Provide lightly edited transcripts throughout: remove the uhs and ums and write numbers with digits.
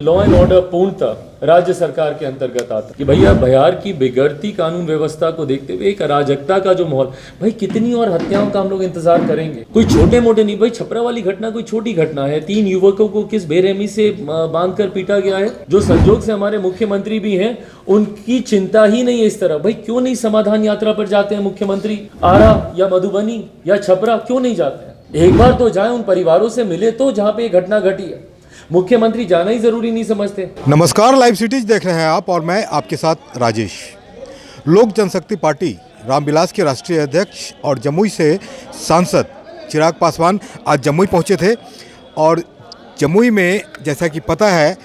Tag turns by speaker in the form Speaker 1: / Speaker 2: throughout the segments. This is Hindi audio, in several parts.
Speaker 1: लॉ एंड ऑर्डर पूर्णतः राज्य सरकार के अंतर्गत आता है कि भैया बिहार की बिगड़ती कानून व्यवस्था को देखते हुए एक अराजकता का जो माहौल, भाई कितनी और हत्याओं का हम लोग इंतजार करेंगे। कोई छोटे मोटे नहीं भाई, छपरा वाली घटना कोई छोटी घटना है। 3 युवकों को किस बेरहमी से बांधकर पीटा गया है, जो संजोग से हमारे मुख्यमंत्री भी हैं, उनकी चिंता ही नहीं है इस तरह। भाई क्यों नहीं समाधान यात्रा पर जाते हैं मुख्यमंत्री? आरा या मधुबनी या छपरा क्यों नहीं जाते हैं? एक बार तो जाए, उन परिवारों से मिले तो जहाँ पे घटना घटी है। मुख्यमंत्री जाना ही जरूरी नहीं समझते।
Speaker 2: नमस्कार, लाइव सिटीज देख रहे हैं आप और मैं आपके साथ राजेश। लोक जनशक्ति पार्टी रामविलास के राष्ट्रीय अध्यक्ष और जमुई से सांसद चिराग पासवान आज जमुई पहुंचे थे और जमुई में जैसा कि पता है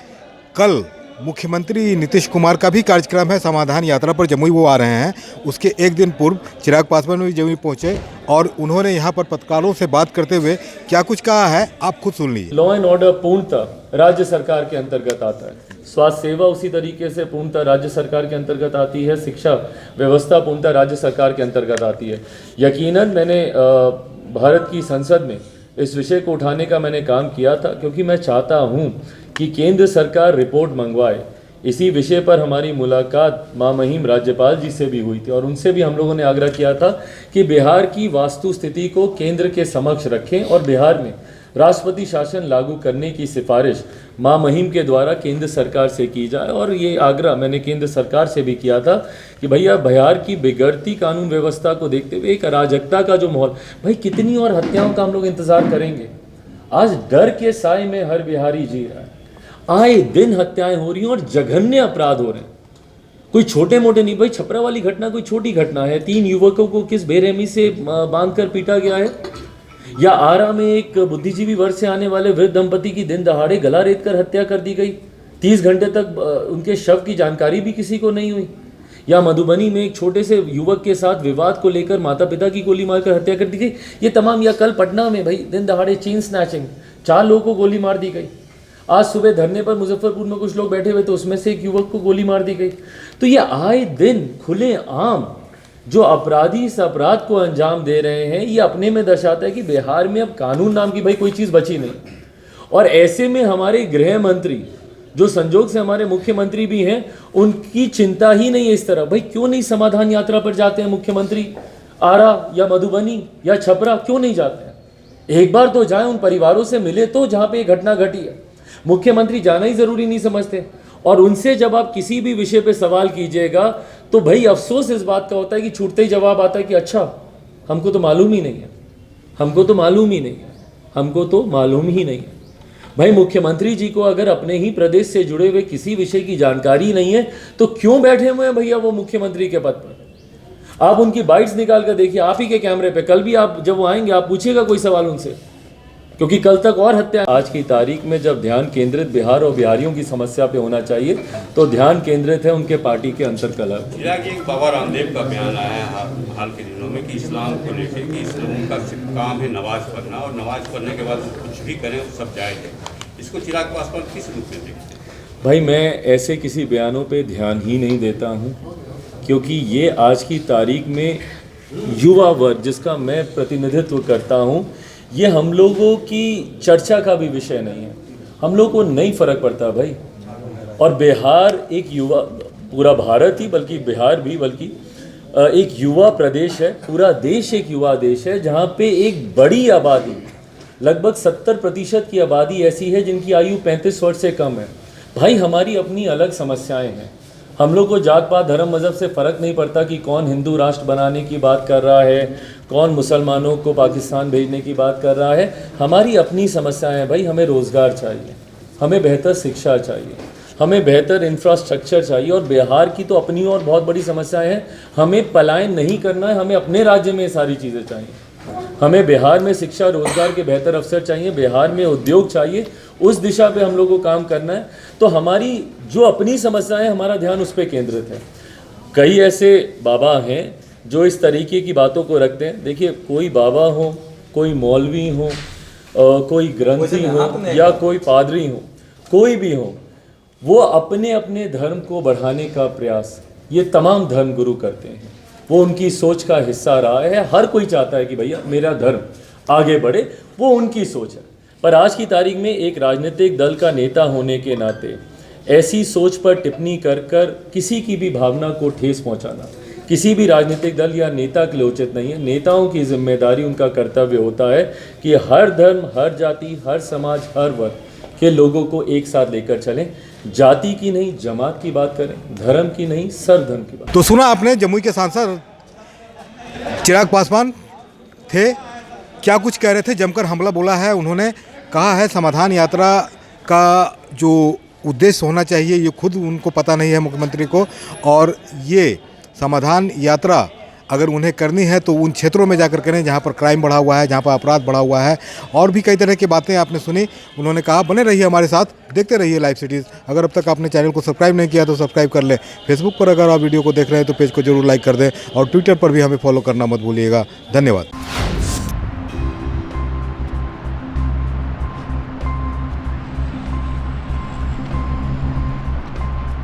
Speaker 2: कल मुख्यमंत्री नीतीश कुमार का भी कार्यक्रम है, समाधान यात्रा पर जमुई वो आ रहे हैं। उसके एक दिन पूर्व चिराग पासवान भी जमुई पहुंचे और उन्होंने यहां पर पत्रकारों से बात करते हुए क्या कुछ कहा है, आप खुद सुन लीजिए।
Speaker 1: लॉ एंड ऑर्डर पूर्णतः राज्य सरकार के अंतर्गत आता है। स्वास्थ्य सेवा उसी तरीके से पूर्णतः राज्य सरकार के अंतर्गत आती है। शिक्षा व्यवस्था पूर्णतः राज्य सरकार के अंतर्गत आती है। यकीनन मैंने भारत की संसद में इस विषय को उठाने का मैंने काम किया था, क्योंकि मैं चाहता हूँ कि केंद्र सरकार रिपोर्ट मंगवाए। इसी विषय पर हमारी मुलाकात मामहिम राज्यपाल जी से भी हुई थी और उनसे भी हम लोगों ने आग्रह किया था कि बिहार की वास्तु स्थिति को केंद्र के समक्ष रखें और बिहार में राष्ट्रपति शासन लागू करने की सिफारिश मामहिम के द्वारा केंद्र सरकार से की जाए। और ये आग्रह मैंने केंद्र सरकार से भी किया था कि भैया बिहार की बिगड़ती कानून व्यवस्था को देखते हुए एक अराजकता का जो माहौल, भाई कितनी और हत्याओं का हम लोग इंतजार करेंगे। आज डर के साए में हर बिहारी जी रहा है। आए दिन हत्याएं हो रही हैं और जघन्य अपराध हो रहे हैं। कोई छोटे मोटे नहीं भाई, छपरा वाली घटना कोई छोटी घटना है। 3 युवकों को किस बेरहमी से बांधकर पीटा गया है, या आरा में एक बुद्धिजीवी वर्ग से आने वाले वृद्ध दंपति की दिन दहाड़े गला रेत कर हत्या कर दी गई। 30 घंटे तक उनके शव की जानकारी भी किसी को नहीं हुई। या मधुबनी में एक छोटे से युवक के साथ विवाद को लेकर माता पिता की गोली मारकर हत्या कर दी गई। ये तमाम, या कल पटना में भाई दिन दहाड़े चेन स्नैचिंग, 4 लोगों को गोली मार दी गई। आज सुबह धरने पर मुजफ्फरपुर में कुछ लोग बैठे हुए थे, उसमें से एक युवक को गोली मार दी गई। तो ये आए दिन खुले आम जो अपराधी इस अपराध को अंजाम दे रहे हैं, ये अपने में दर्शाता है कि बिहार में अब कानून नाम की भाई कोई चीज़ बची नहीं। और ऐसे में हमारे गृह मंत्री, जो संजोग से हमारे मुख्यमंत्री भी हैं, उनकी चिंता ही नहीं है इस तरह। भाई क्यों नहीं समाधान यात्रा पर जाते हैं मुख्यमंत्री? आरा या मधुबनी या छपरा क्यों नहीं जाते हैं? एक बार तो जाए, उन परिवारों से मिले तो जहाँ पे घटना घटी है। मुख्यमंत्री जाना ही जरूरी नहीं समझते। और उनसे जब आप किसी भी विषय पे सवाल कीजिएगा तो भाई अफसोस इस बात का होता है कि छूटते ही जवाब आता है कि अच्छा हमको तो मालूम ही नहीं है, हमको तो मालूम ही नहीं है, हमको तो मालूम ही नहीं है। भाई मुख्यमंत्री जी को अगर अपने ही प्रदेश से जुड़े हुए किसी विषय की जानकारी नहीं है तो क्यों बैठे हुए हैं भैया वो मुख्यमंत्री के पद पर? आप उनकी बाइट्स निकाल कर देखिए, आप ही के कैमरे पे। कल भी आप जब वो आएंगे आप पूछिएगा कोई सवाल उनसे, क्योंकि कल तक और हत्या। आज की तारीख में जब ध्यान केंद्रित बिहार और बिहारियों की समस्या पे होना चाहिए तो ध्यान केंद्रित है उनके पार्टी के अंतर्कलह।
Speaker 3: एक बाबा रामदेव का बयान आया है हाल के दिनों में कि इस्लाम को लेकर कि इस्लाम का काम है नमाज पढ़ना और नमाज पढ़ने के बाद कुछ भी करें वो सब जायज़ है। इसको चिराग पासवान किस रूप में देखते हैं?
Speaker 1: भाई मैं ऐसे किसी बयानों पे ध्यान ही नहीं देता हूँ, क्योंकि ये आज की तारीख में युवा वर्ग जिसका मैं प्रतिनिधित्व करता हूँ, ये हम लोगों की चर्चा का भी विषय नहीं है। हम लोग को नहीं फर्क पड़ता भाई। और बिहार एक युवा, पूरा भारत ही बल्कि बिहार भी बल्कि एक युवा प्रदेश है। पूरा देश एक युवा देश है, जहाँ पे एक बड़ी आबादी, लगभग 70% की आबादी ऐसी है जिनकी आयु 35 वर्ष से कम है। भाई हमारी अपनी अलग समस्याएं हैं। हम लोग को जात पात धर्म मज़हब से फ़र्क नहीं पड़ता कि कौन हिंदू राष्ट्र बनाने की बात कर रहा है, कौन मुसलमानों को पाकिस्तान भेजने की बात कर रहा है। हमारी अपनी समस्याएं हैं भाई। हमें रोज़गार चाहिए, हमें बेहतर शिक्षा चाहिए, हमें बेहतर इंफ्रास्ट्रक्चर चाहिए। और बिहार की तो अपनी और बहुत बड़ी समस्याएं हैं। हमें पलायन नहीं करना है, हमें अपने राज्य में ये सारी चीज़ें चाहिए। हमें बिहार में शिक्षा रोजगार के बेहतर अवसर चाहिए, बिहार में उद्योग चाहिए। उस दिशा पे हम लोग को काम करना है। तो हमारी जो अपनी समस्याएं, हमारा ध्यान उस पर केंद्रित है। कई ऐसे बाबा हैं जो इस तरीके की बातों को रखते हैं। देखिए, कोई बाबा हो, कोई मौलवी हो, कोई ग्रंथी हो या कोई पादरी हो, कोई भी हो, वो अपने अपने धर्म को बढ़ाने का प्रयास ये तमाम धर्म गुरु करते हैं। वो उनकी सोच का हिस्सा रहा है। हर कोई चाहता है कि भैया मेरा धर्म आगे बढ़े, वो उनकी सोच है। पर आज की तारीख में एक राजनीतिक दल का नेता होने के नाते ऐसी सोच पर टिप्पणी कर कर किसी की भी भावना को ठेस पहुंचाना किसी भी राजनीतिक दल या नेता के लिए उचित नहीं है। नेताओं की जिम्मेदारी, उनका कर्तव्य होता है कि हर धर्म, हर जाति, हर समाज, हर वर्ग के लोगों को एक साथ लेकर चलें। जाति की नहीं, जमात की बात करें, धर्म की नहीं, सर्वधर्म की बात।
Speaker 2: तो सुना आपने जमुई के सांसद चिराग पासवान थे, क्या कुछ कह रहे थे, जमकर हमला बोला है उन्होंने। कहा है समाधान यात्रा का जो उद्देश्य होना चाहिए ये खुद उनको पता नहीं है मुख्यमंत्री को, और ये समाधान यात्रा अगर उन्हें करनी है तो उन क्षेत्रों में जाकर करें जहाँ पर क्राइम बढ़ा हुआ है, जहाँ पर अपराध बढ़ा हुआ है, और भी कई तरह की बातें आपने सुनी। उन्होंने कहा बने रहिए हमारे साथ, देखते रहिए लाइव सिटीज़। अगर अब तक आपने चैनल को सब्सक्राइब नहीं किया तो सब्सक्राइब कर लें। फेसबुक पर अगर आप वीडियो को देख रहे हैं तो पेज को जरूर लाइक कर दें, और ट्विटर पर भी हमें फॉलो करना मत भूलिएगा। धन्यवाद।